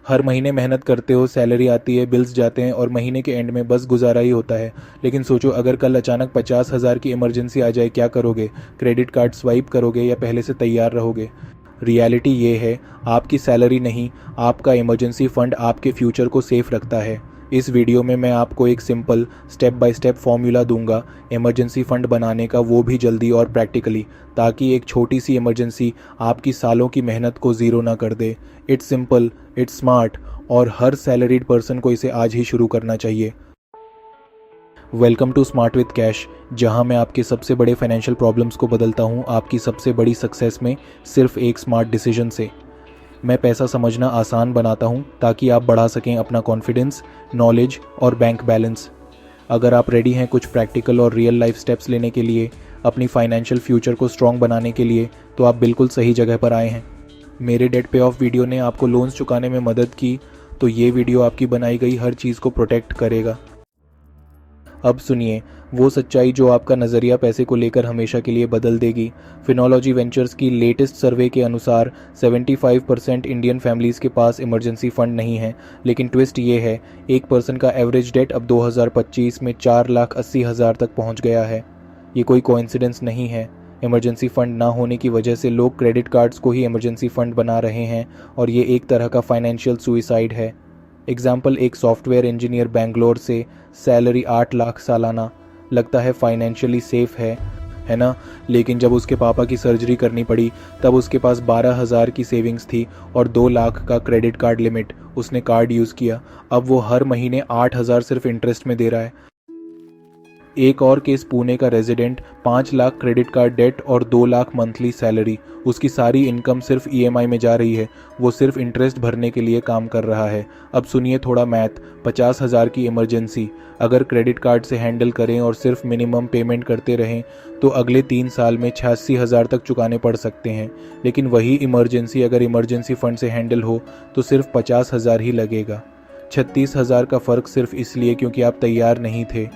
हर महीने मेहनत करते हो, सैलरी आती है, बिल्स जाते हैं और महीने के एंड में बस गुजारा ही होता है। लेकिन सोचो, अगर कल अचानक 50,000 की इमरजेंसी आ जाए, क्या करोगे? क्रेडिट कार्ड स्वाइप करोगे या पहले से तैयार रहोगे? रियलिटी ये है, आपकी सैलरी नहीं, आपका इमरजेंसी फंड आपके फ्यूचर को सेफ रखता है। इस वीडियो में मैं आपको एक simple step by step formula दूंगा इमरजेंसी फंड बनाने का, वो भी जल्दी और प्रैक्टिकली, ताकि एक छोटी सी इमरजेंसी आपकी सालों की मेहनत को ज़ीरो ना कर दे। इट्स सिंपल, इट्स स्मार्ट और हर सैलरीड पर्सन को इसे आज ही शुरू करना चाहिए। Welcome to Smart with Cash, जहां मैं आपके सबसे बड़े फाइनेंशियल प्रॉब्लम्स को बदलता हूं आपकी सबसे बड़ी सक्सेस में, सिर्फ एक स्मार्ट डिसीजन से। मैं पैसा समझना आसान बनाता हूं ताकि आप बढ़ा सकें अपना कॉन्फिडेंस, नॉलेज और बैंक बैलेंस। अगर आप रेडी हैं कुछ प्रैक्टिकल और रियल लाइफ स्टेप्स लेने के लिए, अपनी फाइनेंशियल फ्यूचर को स्ट्रॉन्ग बनाने के लिए, तो आप बिल्कुल सही जगह पर आए हैं। मेरे डेट पे ऑफ वीडियो ने आपको लोन्स चुकाने में मदद की, तो ये वीडियो आपकी बनाई गई हर चीज़ को प्रोटेक्ट करेगा। अब सुनिए वो सच्चाई जो आपका नज़रिया पैसे को लेकर हमेशा के लिए बदल देगी। फिनोलॉजी वेंचर्स की लेटेस्ट सर्वे के अनुसार 75% इंडियन फैमिलीज़ के पास इमरजेंसी फ़ंड नहीं है। लेकिन ट्विस्ट ये है, एक पर्सन का एवरेज डेट अब 2025 में 4,80,000 तक पहुंच गया है। ये कोई कोइंसिडेंस नहीं है। इमरजेंसी फ़ंड ना होने की वजह से लोग क्रेडिट कार्ड्स को ही इमरजेंसी फ़ंड बना रहे हैं और ये एक तरह का फाइनेंशियल सुइसाइड है। एग्जाम्पल, एक सॉफ्टवेयर इंजीनियर बेंगलोर से, सैलरी 8 लाख सालाना, लगता है फाइनेंशियली सेफ है ना? लेकिन जब उसके पापा की सर्जरी करनी पड़ी तब उसके पास 12,000 की सेविंग्स थी और 2 लाख का क्रेडिट कार्ड लिमिट। उसने कार्ड यूज़ किया, अब वो हर महीने 8,000 सिर्फ इंटरेस्ट में दे रहा है। एक और केस, पुणे का resident, 5 lakh credit card debt और 2 लाख मंथली सैलरी। उसकी सारी इनकम सिर्फ ईएमआई में जा रही है, वो सिर्फ इंटरेस्ट भरने के लिए काम कर रहा है। अब सुनिए थोड़ा मैथ, 50,000 की इमरजेंसी अगर क्रेडिट कार्ड से हैंडल करें और सिर्फ मिनिमम पेमेंट करते रहें तो अगले 3 साल में 86,000 तक चुकाने पड़ सकते हैं। लेकिन वही इमरजेंसी अगर इमरजेंसी फंड से हैंडल हो तो सिर्फ 50,000 ही लगेगा। 36,000 का फ़र्क सिर्फ इसलिए क्योंकि आप तैयार नहीं थे।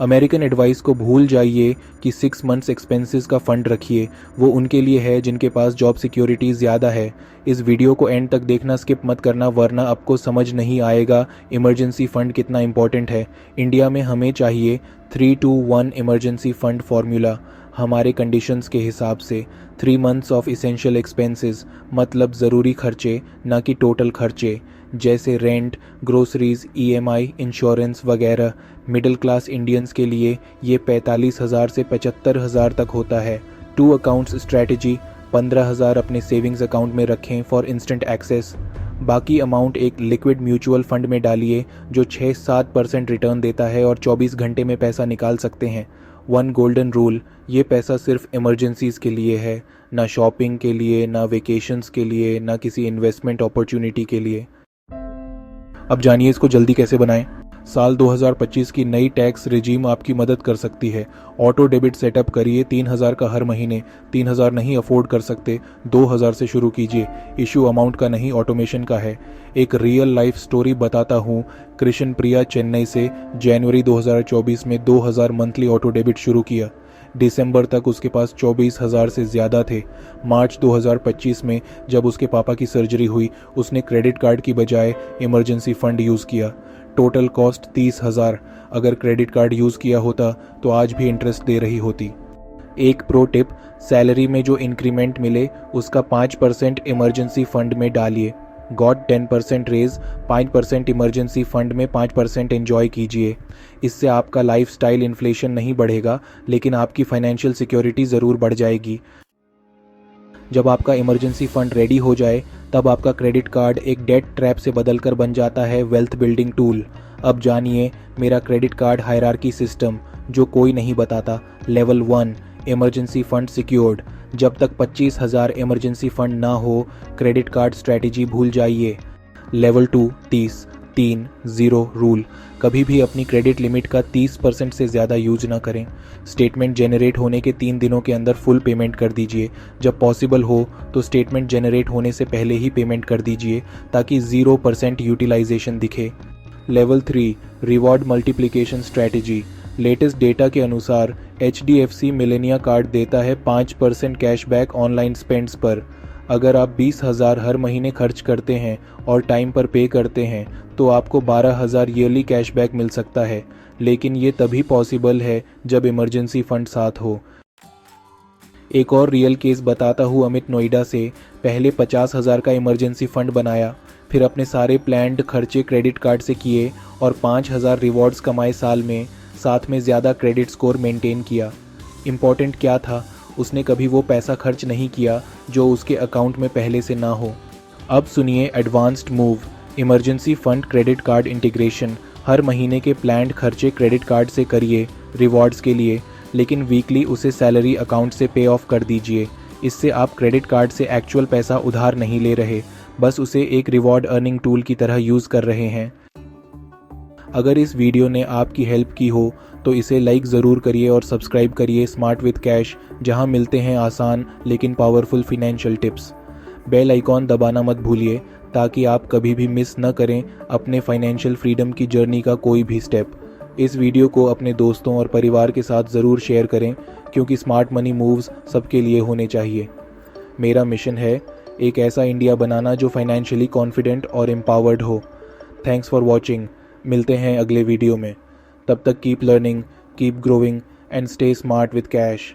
अमेरिकन एडवाइस को भूल जाइए कि 6 मंथ्स एक्सपेंसेस का फ़ंड रखिए, वो उनके लिए है जिनके पास जॉब सिक्योरिटी ज़्यादा है। इस वीडियो को एंड तक देखना स्किप मत करना, वरना आपको समझ नहीं आएगा इमरजेंसी फ़ंड कितना इंपॉर्टेंट है। इंडिया में हमें चाहिए 3-2-1 इमरजेंसी फ़ंड फार्मूला, हमारे कंडीशंस के हिसाब से। 3 मंथ्स ऑफ इसेंशियल एक्सपेंसेस, मतलब ज़रूरी खर्चे, ना कि टोटल खर्चे, जैसे रेंट, ग्रोसरीज, ईएमआई, इंश्योरेंस वगैरह। मिडिल क्लास इंडियंस के लिए ये 45,000 से 75,000 तक होता है। 2 अकाउंट्स स्ट्रैटेजी, 15,000 अपने सेविंग्स अकाउंट में रखें फॉर इंस्टेंट एक्सेस। बाकी अमाउंट एक लिक्विड म्यूचुअल फंड में डालिए जो 6-7% रिटर्न देता है और 24 घंटे में पैसा निकाल सकते हैं। 1 गोल्डन रूल, ये पैसा सिर्फ इमरजेंसीज़ के लिए है, ना शॉपिंग के लिए, ना वेकेशंस के लिए, ना किसी इन्वेस्टमेंट अपॉर्चुनिटी के लिए। अब जानिए इसको जल्दी कैसे बनाएं। साल 2025 की नई टैक्स रिजीम आपकी मदद कर सकती है। ऑटो डेबिट सेटअप करिए 3,000 का हर महीने। 3,000 नहीं अफोर्ड कर सकते, 2,000 से शुरू कीजिए। इशू अमाउंट का नहीं, ऑटोमेशन का है। एक रियल लाइफ स्टोरी बताता हूँ। कृष्ण प्रिया चेन्नई से जनवरी 2024 में 2,000 मंथली ऑटो डेबिट शुरू किया। दिसंबर तक उसके पास 24,000 से ज़्यादा थे। मार्च 2025 में जब उसके पापा की सर्जरी हुई, उसने क्रेडिट कार्ड की बजाय इमरजेंसी फ़ंड यूज़ किया। Total cost 30,000। अगर क्रेडिट कार्ड यूज़ किया होता तो आज भी इंटरेस्ट दे रही होती। एक प्रो टिप, सैलरी में जो इंक्रीमेंट मिले उसका 5% इमरजेंसी फंड में डालिए। गॉट 10% रेज, 5% इमरजेंसी फंड में 5% एंजॉय कीजिए। इससे आपका लाइफस्टाइल इन्फ्लेशन नहीं बढ़ेगा, लेकिन आपकी फाइनेंशियल सिक्योरिटी ज़रूर बढ़ जाएगी। जब आपका इमरजेंसी फंड रेडी हो जाए तब आपका क्रेडिट कार्ड एक डेट ट्रैप से बदलकर बन जाता है वेल्थ बिल्डिंग टूल। अब जानिए मेरा क्रेडिट कार्ड हायरार्की सिस्टम, जो कोई नहीं बताता। Level 1, emergency fund secured. जब तक 25,000 इमरजेंसी फंड ना हो, क्रेडिट कार्ड स्ट्रैटेजी भूल जाइए। लेवल 2, 30-3-0 रूल, कभी भी अपनी क्रेडिट लिमिट का 30% से ज़्यादा यूज ना करें। स्टेटमेंट जनरेट होने के 3 दिनों के अंदर फुल पेमेंट कर दीजिए। जब पॉसिबल हो तो स्टेटमेंट जनरेट होने से पहले ही पेमेंट कर दीजिए ताकि 0% यूटिलाइजेशन दिखे। Level 3, reward multiplication strategy. Latest data के अनुसार HDFC मिलेनिया कार्ड देता है 5% कैशबैक ऑनलाइन स्पेंड्स पर। अगर आप 20,000 हर महीने खर्च करते हैं और टाइम पर पे करते हैं तो आपको 12,000 ईयरली कैशबैक मिल सकता है, लेकिन ये तभी पॉसिबल है जब इमरजेंसी फंड साथ हो। एक और रियल केस बताता हूँ अमित नोएडा से। पहले 50,000 का इमरजेंसी फंड बनाया, फिर अपने सारे प्लान्ड खर्चे क्रेडिट कार्ड से किए और 5,000 रिवॉर्ड्स कमाए साल में, साथ में ज़्यादा क्रेडिट स्कोर मेंटेन किया। इम्पॉर्टेंट क्या था, उसने कभी वो पैसा खर्च नहीं किया जो उसके अकाउंट में पहले से ना हो। अब सुनिए advanced move, emergency fund credit card integration. हर महीने के प्लान्ड खर्चे क्रेडिट कार्ड से करिए रिवॉर्ड्स के लिए, लेकिन वीकली उसे सैलरी अकाउंट से पे ऑफ कर दीजिए। इससे आप क्रेडिट कार्ड से एक्चुअल पैसा उधार नहीं ले रहे, बस उसे एक रिवॉर्ड अर्निंग टूल की तरह यूज़ कर रहे हैं। अगर इस वीडियो ने आपकी हेल्प की हो तो इसे लाइक ज़रूर करिए और सब्सक्राइब करिए स्मार्ट विद कैश, जहां मिलते हैं आसान लेकिन powerful financial tips. Bell icon दबाना मत भूलिए ताकि आप कभी भी मिस न करें अपने फाइनेंशियल फ्रीडम की जर्नी का कोई भी स्टेप। इस वीडियो को अपने दोस्तों और परिवार के साथ ज़रूर शेयर करें, क्योंकि स्मार्ट मनी मूव्स सबके लिए होने चाहिए। मेरा मिशन है एक ऐसा इंडिया बनाना जो फाइनेंशियली कॉन्फिडेंट और एम्पावर्ड हो। Thanks for watching. मिलते हैं अगले वीडियो में। तब तक keep learning, keep growing and stay smart with cash.